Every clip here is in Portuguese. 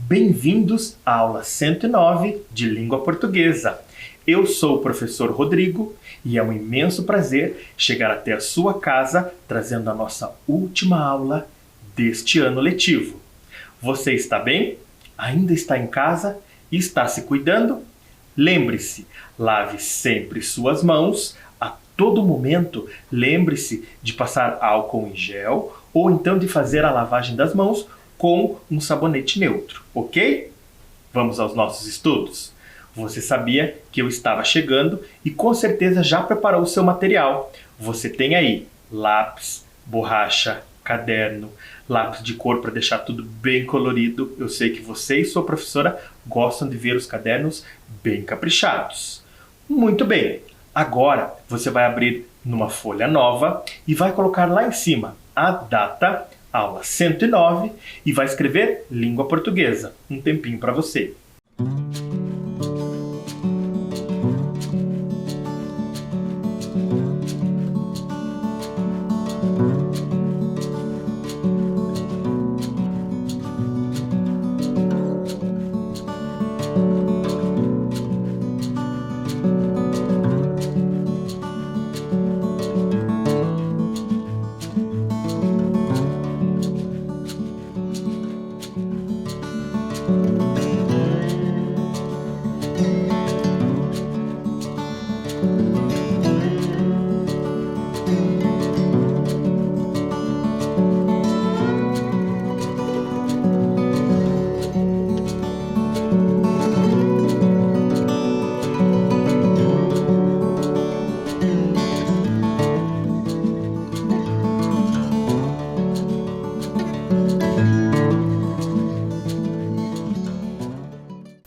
Bem-vindos à aula 109 de Língua Portuguesa. Eu sou o professor Rodrigo e é um imenso prazer chegar até a sua casa trazendo a nossa última aula deste ano letivo. Você está bem? Ainda está em casa e está se cuidando? Lembre-se, lave sempre suas mãos. A todo momento, lembre-se de passar álcool em gel ou então de fazer a lavagem das mãos com um sabonete neutro, ok? Vamos aos nossos estudos? Você sabia que eu estava chegando e com certeza já preparou o seu material. Você tem aí lápis, borracha, caderno, lápis de cor para deixar tudo bem colorido. Eu sei que você e sua professora gostam de ver os cadernos bem caprichados. Muito bem, agora você vai abrir numa folha nova e vai colocar lá em cima a data, aula 109, e vai escrever Língua Portuguesa. Um tempinho para você.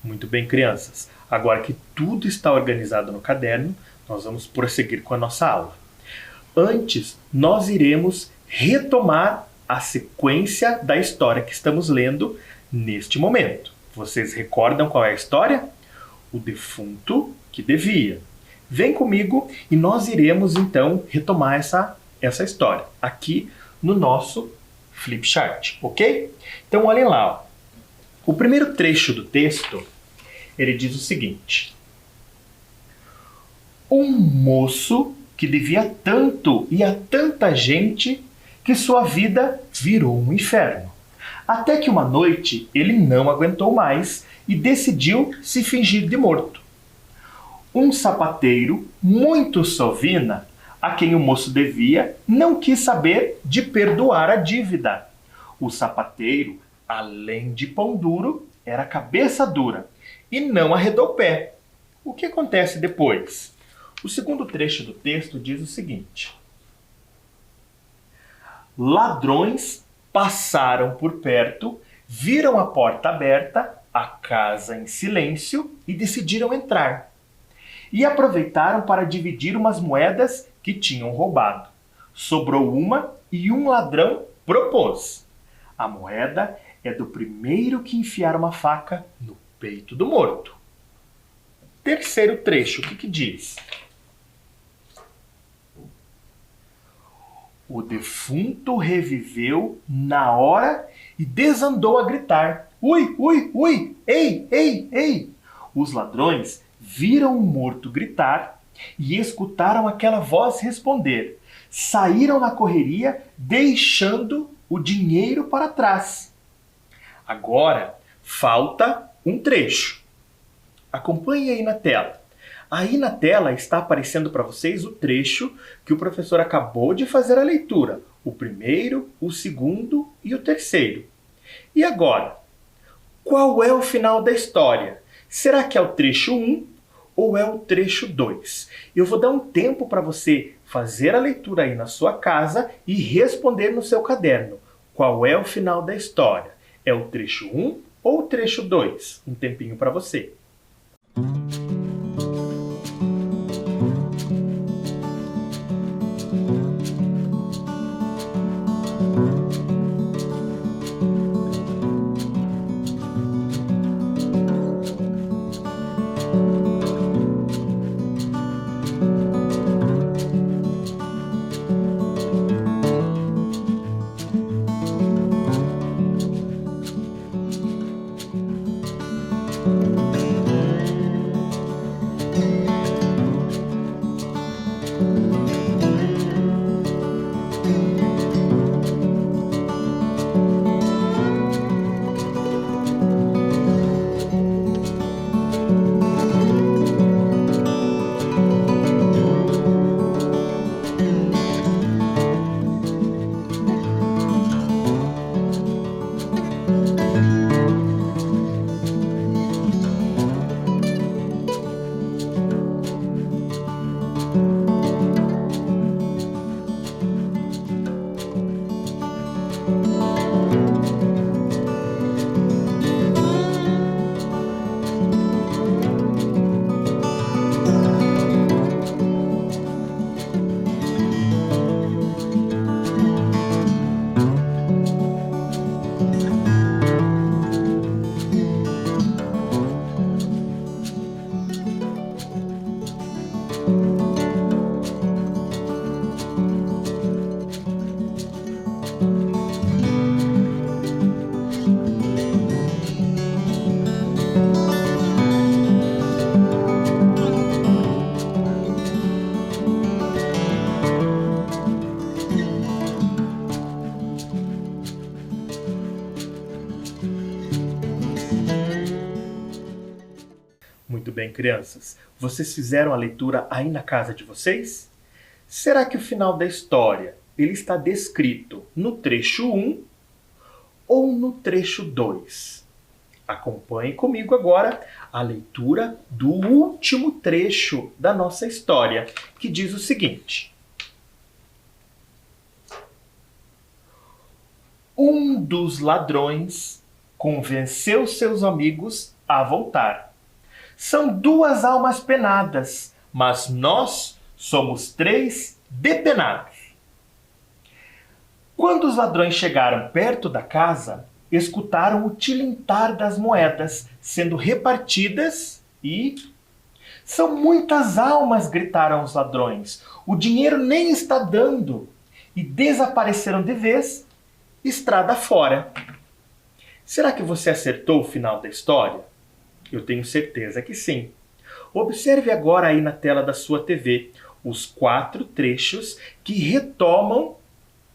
Muito bem, crianças. Agora que tudo está organizado no caderno, nós vamos prosseguir com a nossa aula. Antes, nós iremos retomar a sequência da história que estamos lendo neste momento. Vocês recordam qual é a história? O defunto que devia. Vem comigo e nós iremos então retomar essa história aqui no nosso flipchart, ok? Então olhem lá. Ó. O primeiro trecho do texto, ele diz o seguinte: um moço que devia tanto e a tanta gente que sua vida virou um inferno. Até que uma noite ele não aguentou mais e decidiu se fingir de morto. Um sapateiro muito sovina, a quem o moço devia, não quis saber de perdoar a dívida. O sapateiro, além de pão duro, era cabeça dura e não arredou o pé. O que acontece depois? O segundo trecho do texto diz o seguinte: ladrões passaram por perto, viram a porta aberta, a casa em silêncio e decidiram entrar. E aproveitaram para dividir umas moedas que tinham roubado. Sobrou uma e um ladrão propôs: a moeda é do primeiro que enfiar uma faca no peito do morto. Terceiro trecho, o que diz? O defunto reviveu na hora e desandou a gritar: ui, ui, ui, ei, ei, ei! Os ladrões viram o morto gritar e escutaram aquela voz responder. Saíram na correria, deixando o dinheiro para trás. Agora, falta um trecho. Acompanhe aí na tela. Aí na tela está aparecendo para vocês o trecho que o professor acabou de fazer a leitura. O primeiro, o segundo e o terceiro. E agora? Qual é o final da história? Será que é o trecho 1 ou é o trecho 2? Eu vou dar um tempo para você fazer a leitura aí na sua casa e responder no seu caderno. Qual é o final da história? É o trecho 1 ou o trecho 2? Um tempinho para você. Muito bem, crianças. Vocês fizeram a leitura aí na casa de vocês? Será que o final da história ele está descrito no trecho 1 ou no trecho 2? Acompanhe comigo agora a leitura do último trecho da nossa história, que diz o seguinte: um dos ladrões convenceu seus amigos a voltar. São 2 almas penadas, mas nós somos 3 depenados. Quando os ladrões chegaram perto da casa, escutaram o tilintar das moedas sendo repartidas e... São muitas almas, gritaram os ladrões. O dinheiro nem está dando. E desapareceram de vez, estrada fora. Será que você acertou o final da história? Eu tenho certeza que sim. Observe agora aí na tela da sua TV os 4 trechos que retomam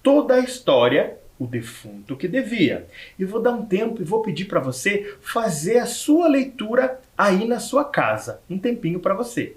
toda a história, o defunto que devia. E vou dar um tempo e vou pedir para você fazer a sua leitura aí na sua casa. Um tempinho para você.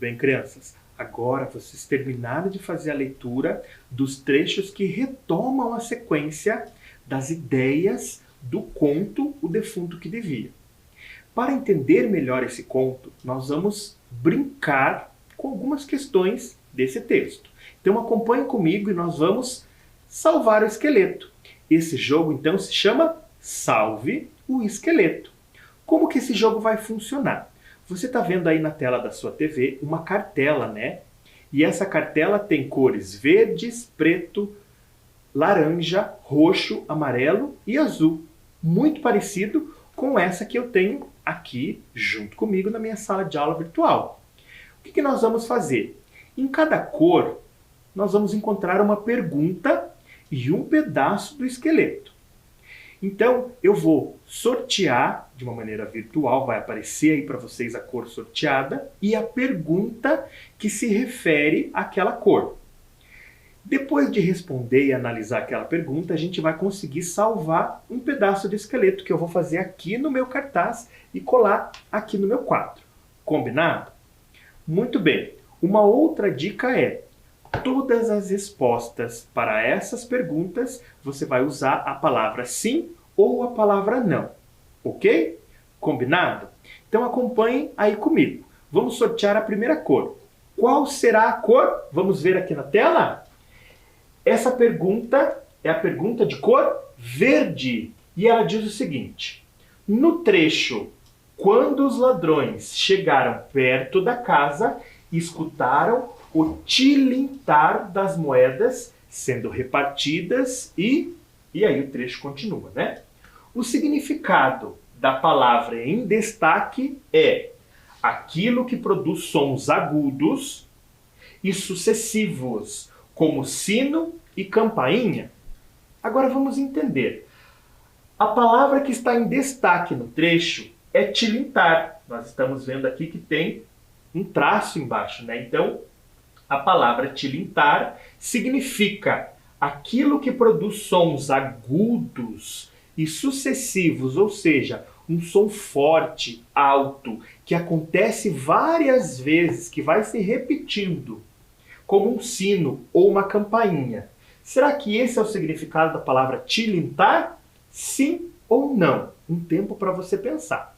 bem, crianças. Agora vocês terminaram de fazer a leitura dos trechos que retomam a sequência das ideias do conto O Defunto que Devia. Para entender melhor esse conto, nós vamos brincar com algumas questões desse texto. Então acompanhe comigo e nós vamos salvar o esqueleto. Esse jogo então se chama Salve o Esqueleto. Como que esse jogo vai funcionar? Você está vendo aí na tela da sua TV uma cartela, né? E essa cartela tem cores verdes, preto, laranja, roxo, amarelo e azul. Muito parecido com essa que eu tenho aqui junto comigo na minha sala de aula virtual. O que nós vamos fazer? Em cada cor, nós vamos encontrar uma pergunta e um pedaço do esqueleto. Então, eu vou sortear de uma maneira virtual, vai aparecer aí para vocês a cor sorteada e a pergunta que se refere àquela cor. Depois de responder e analisar aquela pergunta, a gente vai conseguir salvar um pedaço do esqueleto que eu vou fazer aqui no meu cartaz e colar aqui no meu quadro. Combinado? Muito bem. Uma outra dica é: todas as respostas para essas perguntas, você vai usar a palavra sim ou a palavra não. Ok? Combinado? Então acompanhem aí comigo. Vamos sortear a primeira cor. Qual será a cor? Vamos ver aqui na tela? Essa pergunta é a pergunta de cor verde. E ela diz o seguinte: no trecho, quando os ladrões chegaram perto da casa, escutaram o tilintar das moedas sendo repartidas e aí o trecho continua, né? O significado da palavra em destaque é aquilo que produz sons agudos e sucessivos, como sino e campainha. Agora vamos entender. A palavra que está em destaque no trecho é tilintar. Nós estamos vendo aqui que tem um traço embaixo, né? Então, a palavra tilintar significa aquilo que produz sons agudos e sucessivos, ou seja, um som forte, alto, que acontece várias vezes, que vai se repetindo, como um sino ou uma campainha. Será que esse é o significado da palavra tilintar? Sim ou não? Um tempo para você pensar.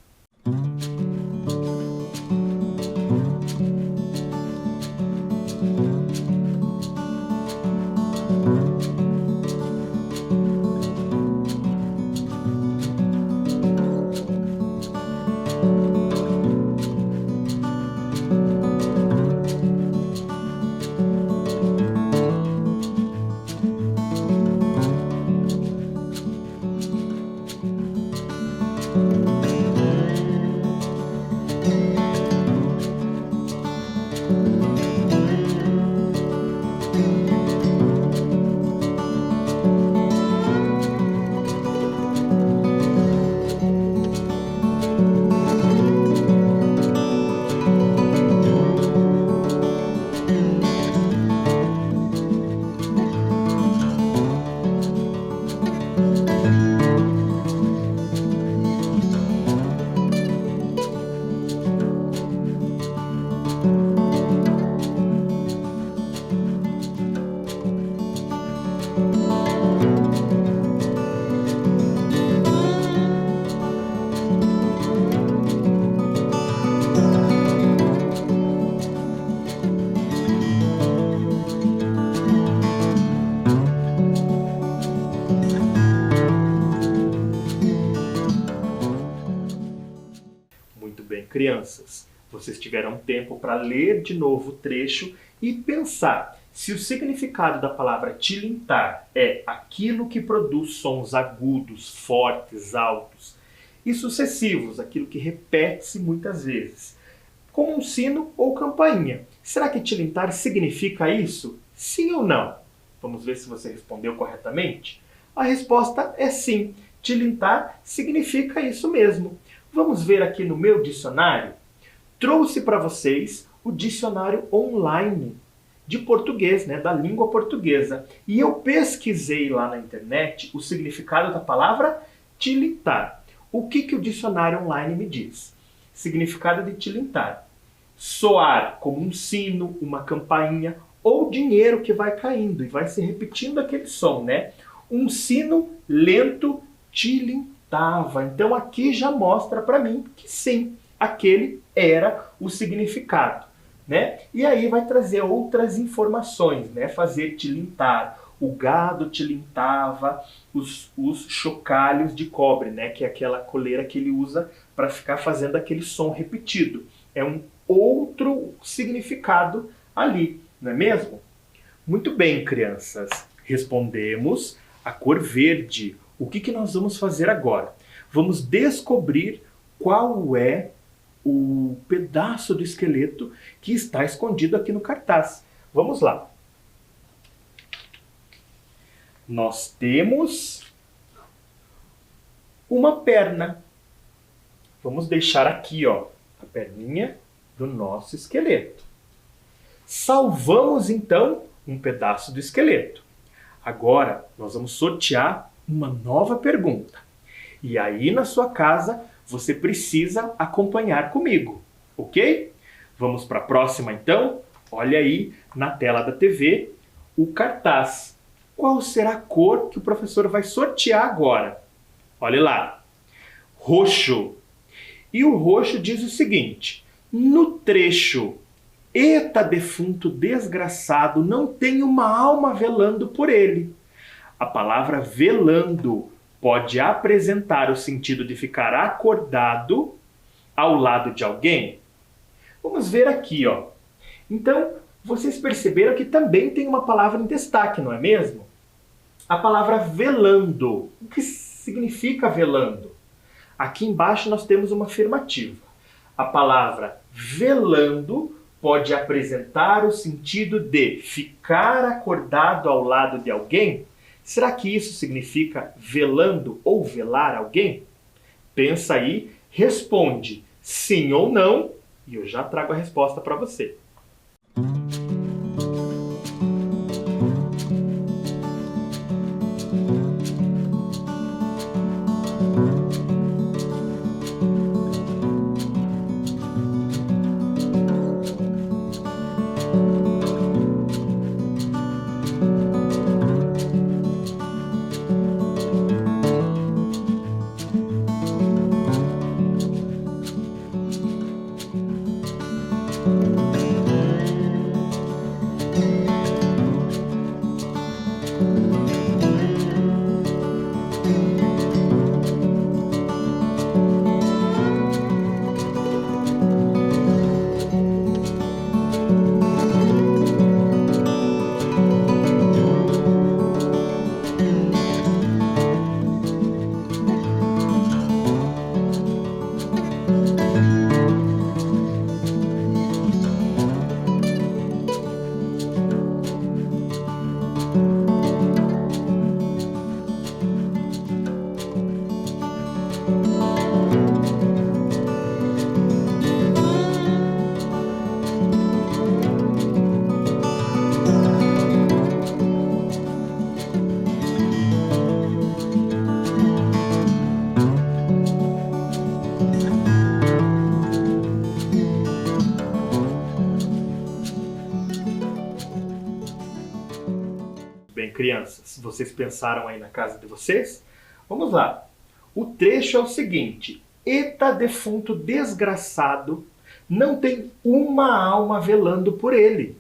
Crianças, vocês tiveram tempo para ler de novo o trecho e pensar se o significado da palavra tilintar é aquilo que produz sons agudos, fortes, altos e sucessivos, aquilo que repete-se muitas vezes, como um sino ou campainha. Será que tilintar significa isso? Sim ou não? Vamos ver se você respondeu corretamente? A resposta é sim. Tilintar significa isso mesmo. Vamos ver aqui no meu dicionário. Trouxe para vocês o dicionário online de português, né, da língua portuguesa. E eu pesquisei lá na internet o significado da palavra tilintar. O que o dicionário online me diz? Significado de tilintar: soar como um sino, uma campainha, ou dinheiro que vai caindo e vai se repetindo aquele som, né? Um sino lento tilintava. Então aqui já mostra para mim que sim, aquele era o significado, né? E aí vai trazer outras informações, né? Fazer tilintar. O gado tilintava os chocalhos de cobre, né? Que é aquela coleira que ele usa para ficar fazendo aquele som repetido. É um outro significado ali, não é mesmo? Muito bem, crianças. Respondemos a cor verde. O que nós vamos fazer agora? Vamos descobrir qual é o pedaço do esqueleto que está escondido aqui no cartaz. Vamos lá. Nós temos uma perna. Vamos deixar aqui, ó, a perninha do nosso esqueleto. Salvamos, então, um pedaço do esqueleto. Agora, nós vamos sortear uma nova pergunta. E aí, na sua casa, você precisa acompanhar comigo, ok? Vamos para a próxima, então? Olha aí, na tela da TV, o cartaz. Qual será a cor que o professor vai sortear agora? Olha lá. Roxo. E o roxo diz o seguinte: no trecho "Eita defunto desgraçado, não tem uma alma velando por ele". A palavra velando pode apresentar o sentido de ficar acordado ao lado de alguém? Vamos ver aqui, ó. Então, vocês perceberam que também tem uma palavra em destaque, não é mesmo? A palavra velando. O que significa velando? Aqui embaixo nós temos uma afirmativa. A palavra velando pode apresentar o sentido de ficar acordado ao lado de alguém? Será que isso significa velando ou velar alguém? Pensa aí, responde sim ou não e eu já trago a resposta para você. Bem, crianças, vocês pensaram aí na casa de vocês? Vamos lá. O trecho é o seguinte: "Eita defunto desgraçado, não tem uma alma velando por ele".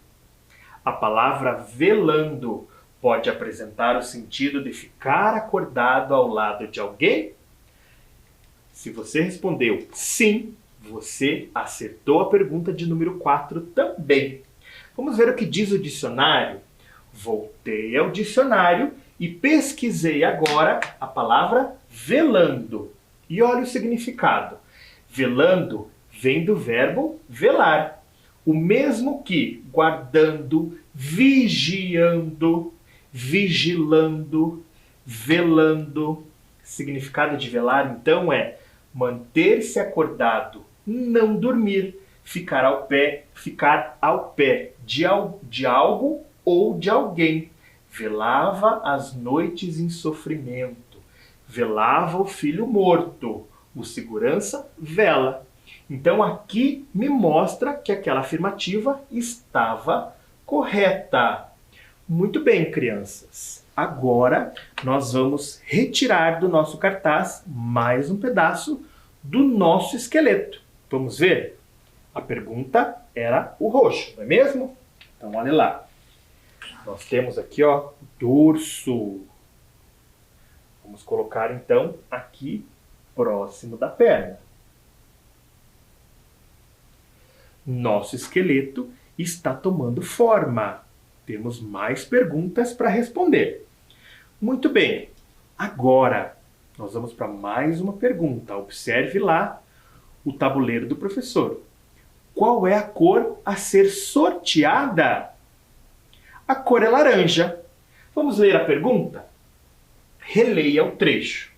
A palavra velando pode apresentar o sentido de ficar acordado ao lado de alguém? Se você respondeu sim, você acertou a pergunta de número 4 também. Vamos ver o que diz o dicionário? Voltei ao dicionário e pesquisei agora a palavra velando. E olha o significado. Velando vem do verbo velar, o mesmo que guardando, vigiando, vigilando, velando. Significado de velar, então, é manter-se acordado, não dormir, ficar ao pé de algo ou de alguém. Velava as noites em sofrimento, velava o filho morto, o segurança vela. Então aqui me mostra que aquela afirmativa estava correta. Muito bem, crianças. Agora nós vamos retirar do nosso cartaz mais um pedaço do nosso esqueleto. Vamos ver? A pergunta era o roxo, não é mesmo? Então olha lá. Nós temos aqui, ó, o dorso. Vamos colocar então aqui próximo da perna. Nosso esqueleto está tomando forma. Temos mais perguntas para responder. Muito bem. Agora, nós vamos para mais uma pergunta. Observe lá o tabuleiro do professor. Qual é a cor a ser sorteada? A cor é laranja. Vamos ler a pergunta? Releia o trecho.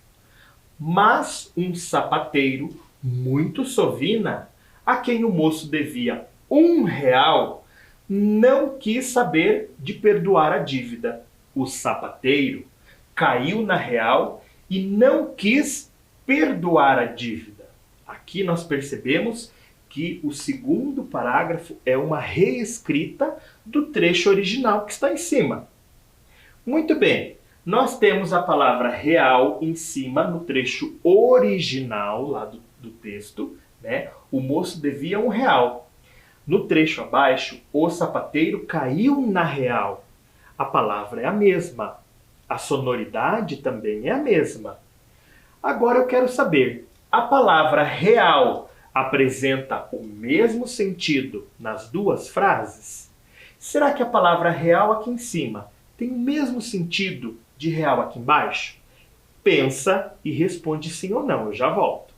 Mas um sapateiro muito sovina, a quem o moço devia R$1, não quis saber de perdoar a dívida. O sapateiro caiu na real e não quis perdoar a dívida. Aqui nós percebemos que o segundo parágrafo é uma reescrita do trecho original que está em cima. Muito bem, nós temos a palavra real em cima no trecho original lá do texto, né? O moço devia R$1. No trecho abaixo, o sapateiro caiu na real. A palavra é a mesma. A sonoridade também é a mesma. Agora eu quero saber, a palavra real apresenta o mesmo sentido nas duas frases? Será que a palavra real aqui em cima tem o mesmo sentido de real aqui embaixo? Pensa e responde sim ou não, eu já volto.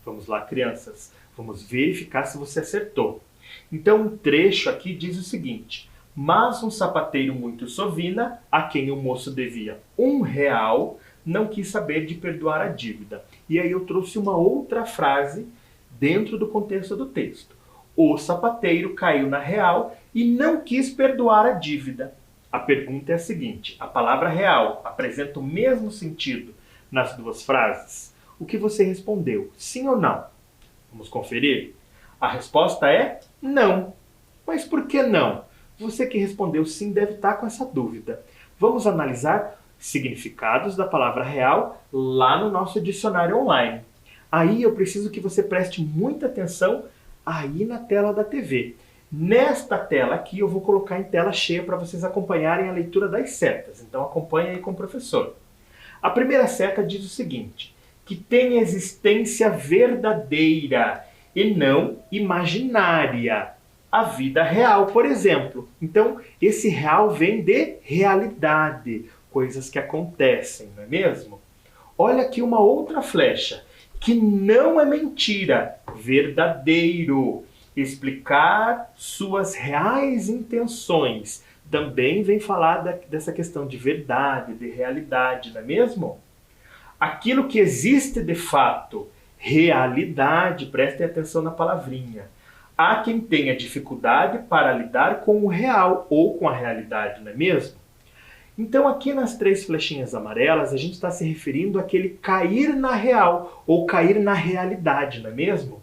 Vamos lá, crianças. Vamos verificar se você acertou. Então, o trecho aqui diz o seguinte: mas um sapateiro muito sovina, a quem o moço devia R$1, não quis saber de perdoar a dívida. E aí eu trouxe uma outra frase dentro do contexto do texto. O sapateiro caiu na real e não quis perdoar a dívida. A pergunta é a seguinte: a palavra real apresenta o mesmo sentido nas duas frases? O que você respondeu? Sim ou não? Vamos conferir? A resposta é não. Mas por que não? Você que respondeu sim deve estar com essa dúvida. Vamos analisar significados da palavra real lá no nosso dicionário online. Aí eu preciso que você preste muita atenção aí na tela da TV. Nesta tela aqui eu vou colocar em tela cheia para vocês acompanharem a leitura das setas. Então acompanhe aí com o professor. A primeira seta diz o seguinte: que tem existência verdadeira e não imaginária. A vida real, por exemplo. Então, esse real vem de realidade, coisas que acontecem, não é mesmo? Olha aqui uma outra flecha, que não é mentira, verdadeiro. Explicar suas reais intenções. Também vem falar dessa questão de verdade, de realidade, não é mesmo? aquilo que existe de fato, realidade, prestem atenção na palavrinha. Há quem tenha dificuldade para lidar com o real ou com a realidade, não é mesmo? Então aqui nas 3 flechinhas amarelas a gente está se referindo àquele cair na real ou cair na realidade, não é mesmo?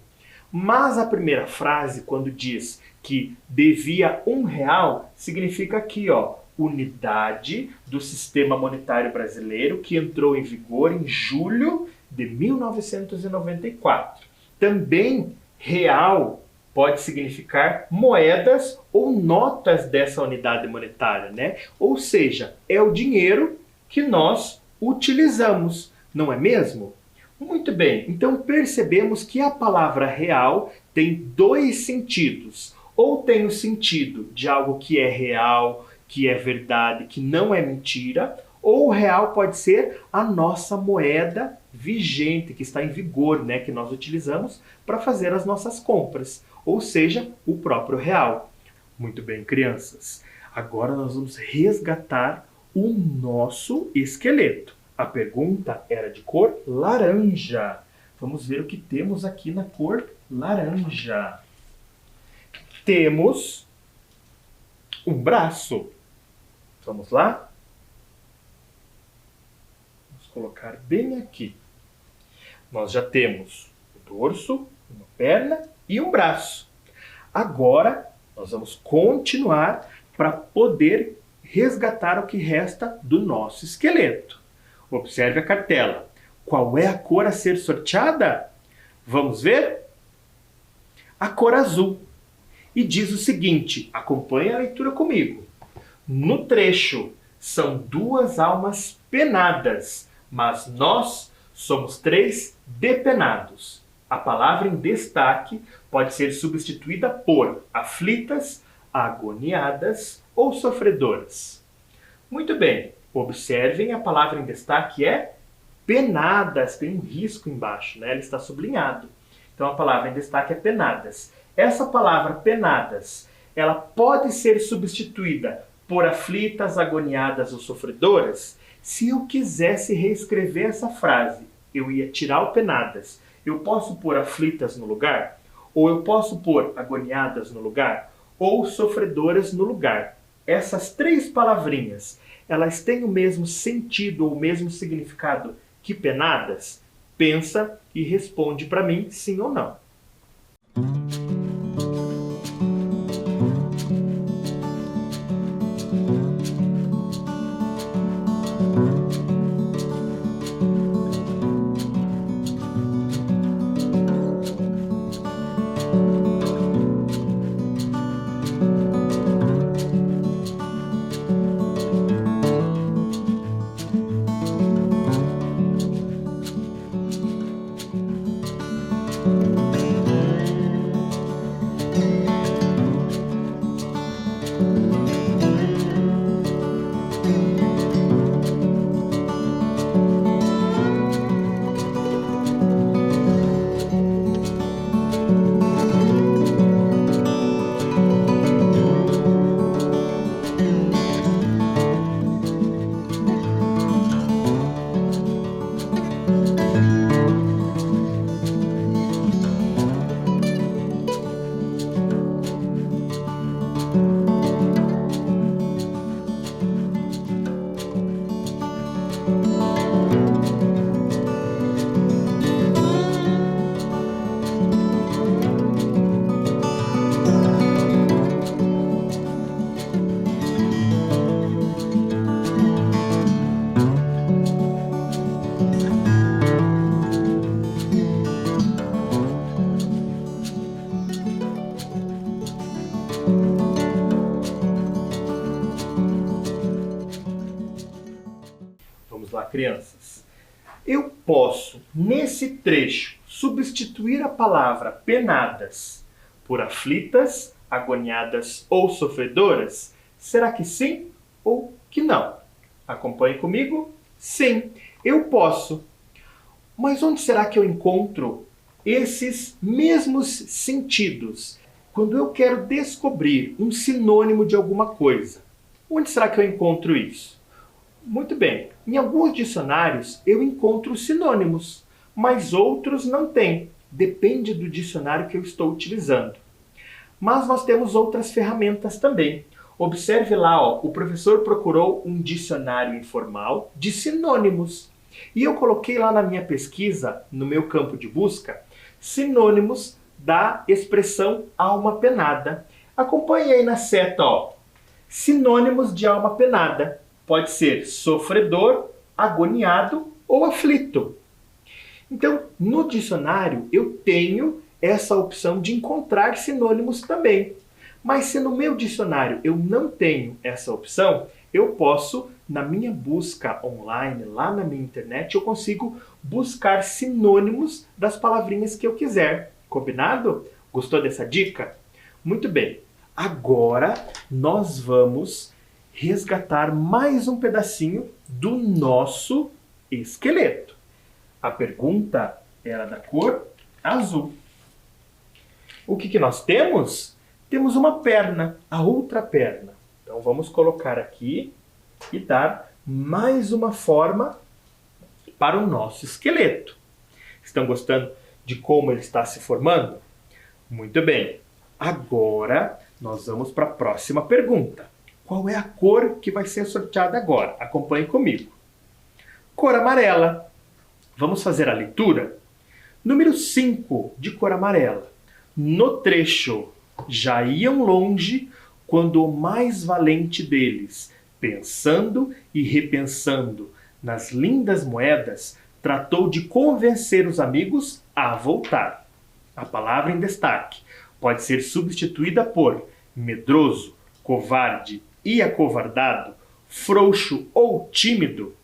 Mas a primeira frase, quando diz que devia R$1, significa aqui, ó, unidade do sistema monetário brasileiro que entrou em vigor em julho de 1994. Também real pode significar moedas ou notas dessa unidade monetária, né? Ou seja, é o dinheiro que nós utilizamos, não é mesmo? Muito bem, então percebemos que a palavra real tem 2 sentidos. Ou tem o sentido de algo que é real, que é verdade, que não é mentira, ou o real pode ser a nossa moeda vigente, que está em vigor, né, que nós utilizamos para fazer as nossas compras, ou seja, o próprio real. Muito bem, crianças. Agora nós vamos resgatar o nosso esqueleto. A pergunta era de cor laranja. Vamos ver o que temos aqui na cor laranja. Temos um braço. Vamos lá? Vamos colocar bem aqui. Nós já temos o dorso, uma perna e um braço. Agora, nós vamos continuar para poder resgatar o que resta do nosso esqueleto. Observe a cartela. Qual é a cor a ser sorteada? Vamos ver? A cor azul. E diz o seguinte, acompanhe a leitura comigo. No trecho, são 2 almas penadas, mas nós somos 3 depenados. A palavra em destaque pode ser substituída por aflitas, agoniadas ou sofredoras. Muito bem, observem, a palavra em destaque é penadas, tem um risco embaixo, né? Ele está sublinhado. Então a palavra em destaque é penadas. Essa palavra penadas, ela pode ser substituída por aflitas, agoniadas ou sofredoras? Se eu quisesse reescrever essa frase, eu ia tirar o penadas. Eu posso pôr aflitas no lugar? Ou eu posso pôr agoniadas no lugar? Ou sofredoras no lugar? Essas 3 palavrinhas, elas têm o mesmo sentido ou o mesmo significado que penadas? Pensa e responde para mim sim ou não. Vamos lá, crianças. Eu posso, nesse trecho, substituir a palavra penadas por aflitas, agoniadas ou sofredoras? Será que sim ou que não? Acompanhe comigo? Sim, eu posso. Mas onde será que eu encontro esses mesmos sentidos? Quando eu quero descobrir um sinônimo de alguma coisa, onde será que eu encontro isso? Muito bem. Em alguns dicionários eu encontro sinônimos, mas outros não têm. Depende do dicionário que eu estou utilizando. Mas nós temos outras ferramentas também. Observe lá, ó, o professor procurou um dicionário informal de sinônimos. E eu coloquei lá na minha pesquisa, no meu campo de busca, sinônimos da expressão alma penada. Acompanhe aí na seta, ó. Sinônimos de alma penada. Pode ser sofredor, agoniado ou aflito. Então, no dicionário, eu tenho essa opção de encontrar sinônimos também. Mas se no meu dicionário eu não tenho essa opção, eu posso, na minha busca online, lá na minha internet, eu consigo buscar sinônimos das palavrinhas que eu quiser. Combinado? Gostou dessa dica? Muito bem. Agora nós vamos resgatar mais um pedacinho do nosso esqueleto. A pergunta era da cor azul. O que nós temos? Temos uma perna, a outra perna. Então vamos colocar aqui e dar mais uma forma para o nosso esqueleto. Estão gostando de como ele está se formando? Muito bem. Agora nós vamos para a próxima pergunta. Qual é a cor que vai ser sorteada agora? Acompanhe comigo. Cor amarela. Vamos fazer a leitura? Número 5 de cor amarela. No trecho, já iam longe quando o mais valente deles, pensando e repensando nas lindas moedas, tratou de convencer os amigos a voltar. A palavra em destaque pode ser substituída por medroso, covarde e acovardado, frouxo ou tímido.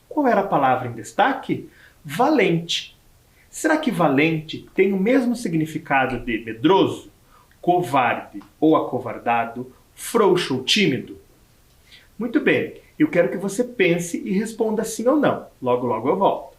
Qual era a palavra em destaque? Valente. Será que valente tem o mesmo significado de medroso, covarde ou acovardado, frouxo ou tímido? Muito bem, eu quero que você pense e responda sim ou não. Logo, logo eu volto.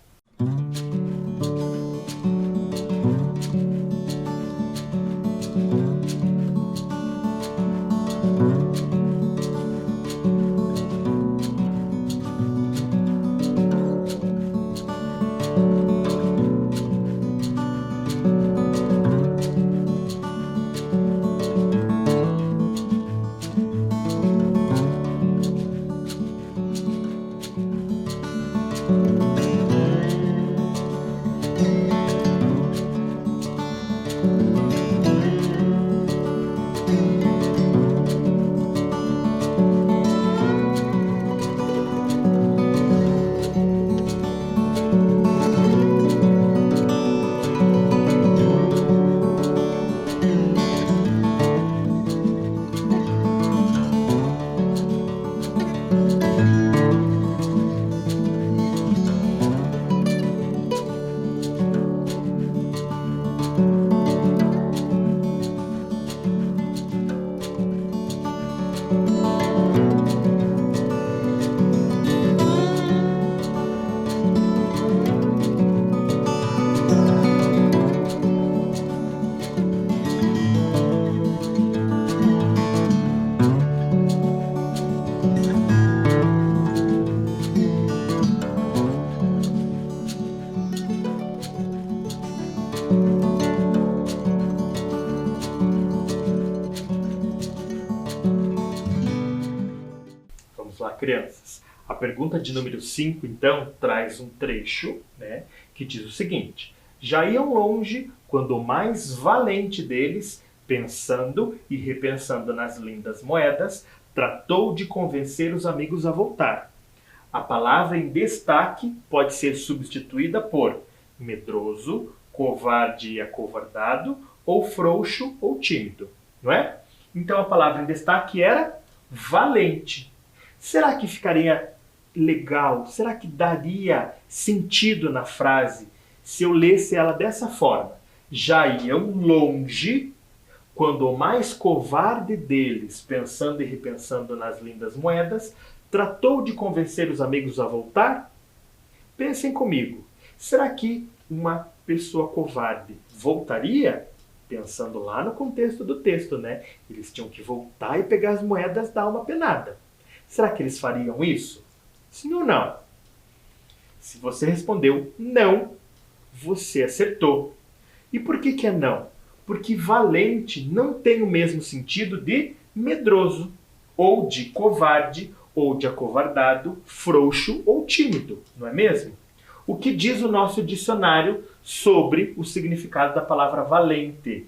Vamos lá, crianças. A pergunta de número 5, então, traz um trecho, que diz o seguinte: já iam longe quando o mais valente deles, pensando e repensando nas lindas moedas, tratou de convencer os amigos a voltar. A palavra em destaque pode ser substituída por medroso, covarde e acovardado, ou frouxo ou tímido, não é? Então a palavra em destaque era valente. Será que ficaria legal? Será que daria sentido na frase se eu lesse ela dessa forma? Já iam longe quando o mais covarde deles, pensando e repensando nas lindas moedas, tratou de convencer os amigos a voltar? Pensem comigo. Será que uma pessoa covarde voltaria? Pensando lá no contexto do texto, né? Eles tinham que voltar e pegar as moedas da alma penada. Será que eles fariam isso? Sim ou não? Se você respondeu não, você acertou. E por que é não? Porque valente não tem o mesmo sentido de medroso, ou de covarde, ou de acovardado, frouxo ou tímido, não é mesmo? O que diz o nosso dicionário sobre o significado da palavra valente?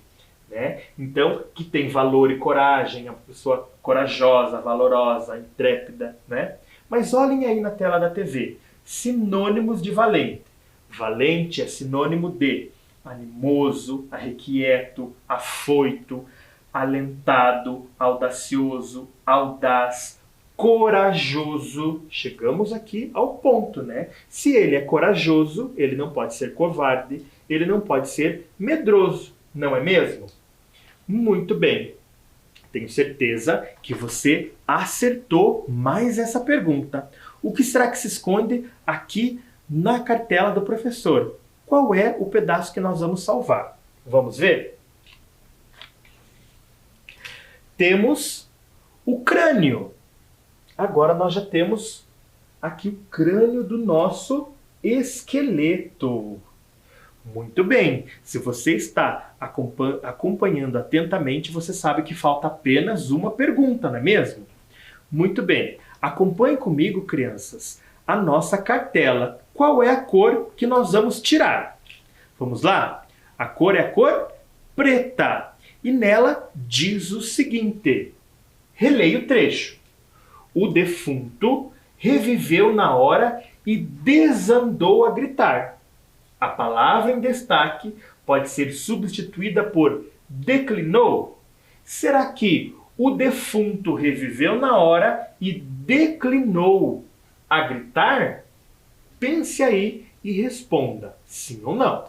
Né? Então, que tem valor e coragem, é uma pessoa corajosa, valorosa, intrépida. Né? Mas olhem aí na tela da TV, sinônimos de valente. Valente é sinônimo de animoso, arrequieto, afoito, alentado, audacioso, audaz, corajoso. Chegamos aqui ao ponto, né? Se ele é corajoso, ele não pode ser covarde, ele não pode ser medroso, não é mesmo? Muito bem. Tenho certeza que você acertou mais essa pergunta. O que será que se esconde aqui na cartela do professor? Qual é o pedaço que nós vamos salvar? Vamos ver? Temos o crânio. Agora nós já temos aqui o crânio do nosso esqueleto. Muito bem. Se você está acompanhando atentamente, você sabe que falta apenas uma pergunta, não é mesmo? Muito bem. Acompanhe comigo, crianças, a nossa cartela. Qual é a cor que nós vamos tirar? Vamos lá? A cor é a cor preta. E nela diz o seguinte. Releia o trecho. O defunto reviveu na hora e desandou a gritar. A palavra em destaque pode ser substituída por declinou. Será que o defunto reviveu na hora e declinou a gritar? Pense aí e responda, sim ou não.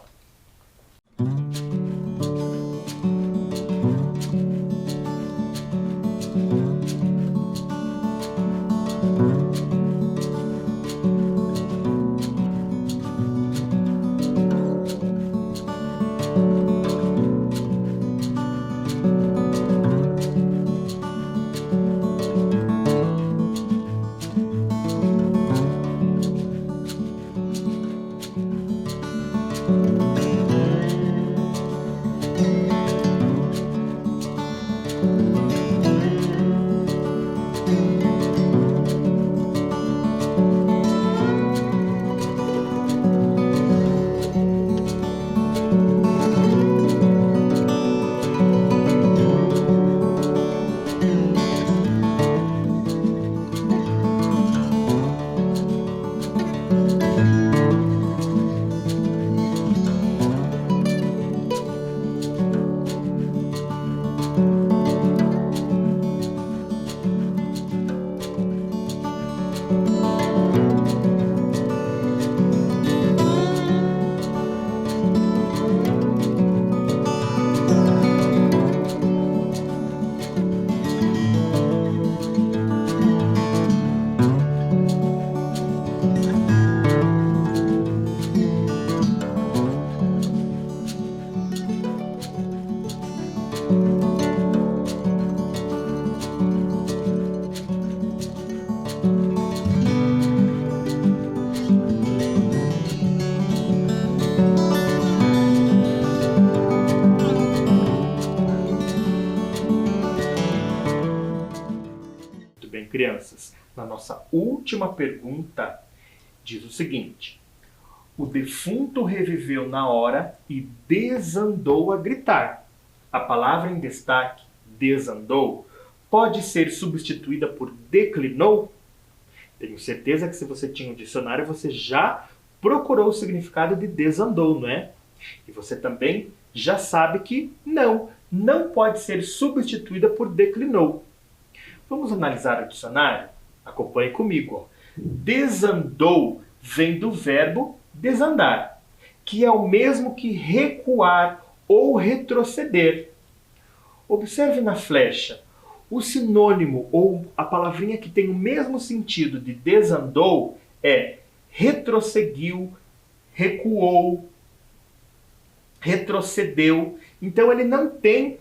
Crianças, na nossa última pergunta, diz o seguinte: o defunto reviveu na hora e desandou a gritar. A palavra em destaque, desandou, pode ser substituída por declinou? Tenho certeza que se você tinha um dicionário, você já procurou o significado de desandou, não é? E você também já sabe que não pode ser substituída por declinou. Vamos analisar o dicionário? Acompanhe comigo. Ó. Desandou vem do verbo desandar, que é o mesmo que recuar ou retroceder. Observe na flecha. O sinônimo ou a palavrinha que tem o mesmo sentido de desandou é retrosseguiu, recuou, retrocedeu. Então ele não tem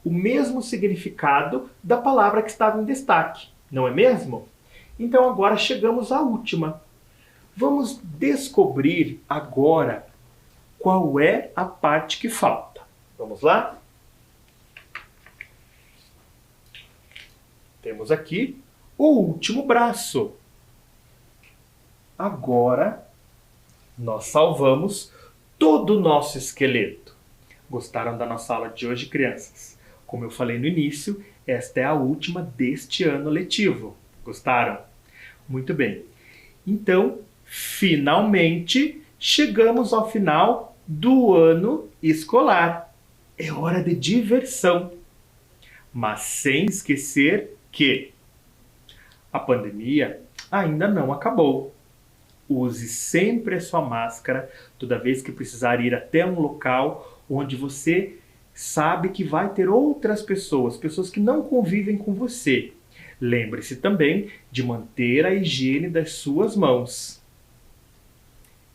o mesmo significado da palavra que estava em destaque, não é mesmo? Então agora chegamos à última. Vamos descobrir agora qual é a parte que falta. Vamos lá? Temos aqui o último braço. Agora nós salvamos todo o nosso esqueleto. Gostaram da nossa aula de hoje, crianças? Como eu falei no início, esta é a última deste ano letivo. Gostaram? Muito bem. Então, finalmente, chegamos ao final do ano escolar. É hora de diversão. Mas sem esquecer que a pandemia ainda não acabou. Use sempre a sua máscara toda vez que precisar ir até um local onde você sabe que vai ter outras pessoas, pessoas que não convivem com você. Lembre-se também de manter a higiene das suas mãos.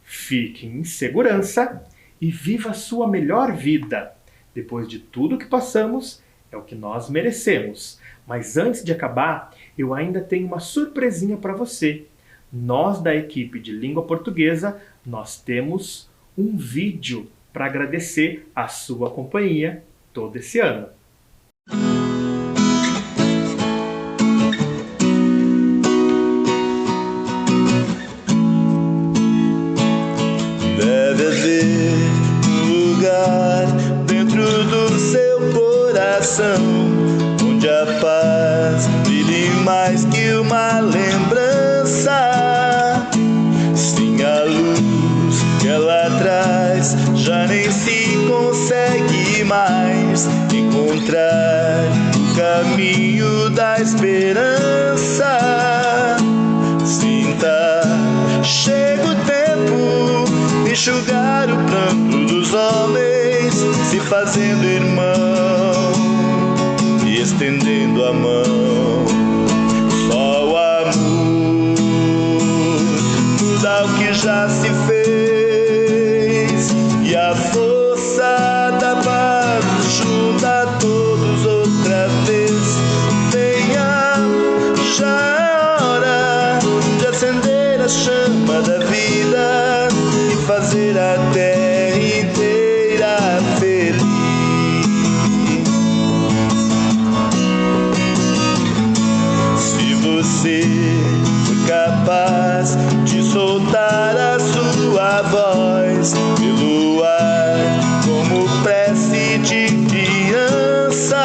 Fique em segurança e viva a sua melhor vida. Depois de tudo que passamos, é o que nós merecemos. Mas antes de acabar, eu ainda tenho uma surpresinha para você. Nós da equipe de língua portuguesa, nós temos um vídeo para agradecer a sua companhia todo esse ano. Deve haver um lugar dentro do seu coração onde a paz brilhe mais que uma lembrança. Sim, a luz que ela traz já nem se consegue mais encontrar o caminho da esperança. Sinta, chega o tempo de enxugar o pranto dos homens, se fazendo irmão e estendendo a mão. Só o amor muda o que já se fez, e a força da paz junta todos outra vez. Venha, já é hora de acender a chama da vida e fazer a terra inteira feliz. Se você for capaz de soltar a sua voz pelo ar como prece de criança,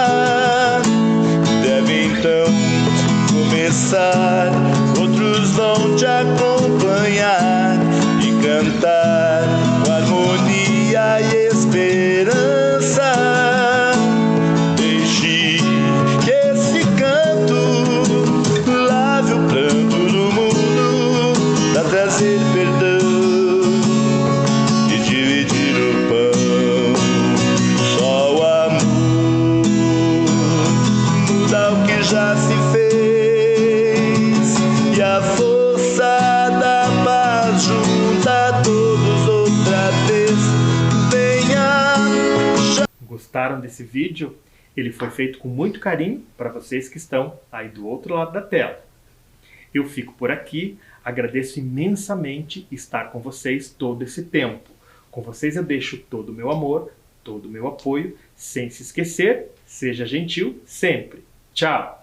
deve então começar. Outros vão te acompanhar e cantar com harmonia e esperança. Deixe que esse canto lave o pranto do mundo, pra trazer perdão e dividir o pão. Só o amor muda o que já se fez, e a força da paz junta todos outra vez. Venha. Gostaram desse vídeo? Ele foi feito com muito carinho para vocês que estão aí do outro lado da tela. Eu fico por aqui, agradeço imensamente estar com vocês todo esse tempo. Com vocês eu deixo todo o meu amor, todo o meu apoio, sem se esquecer, seja gentil sempre. Tchau!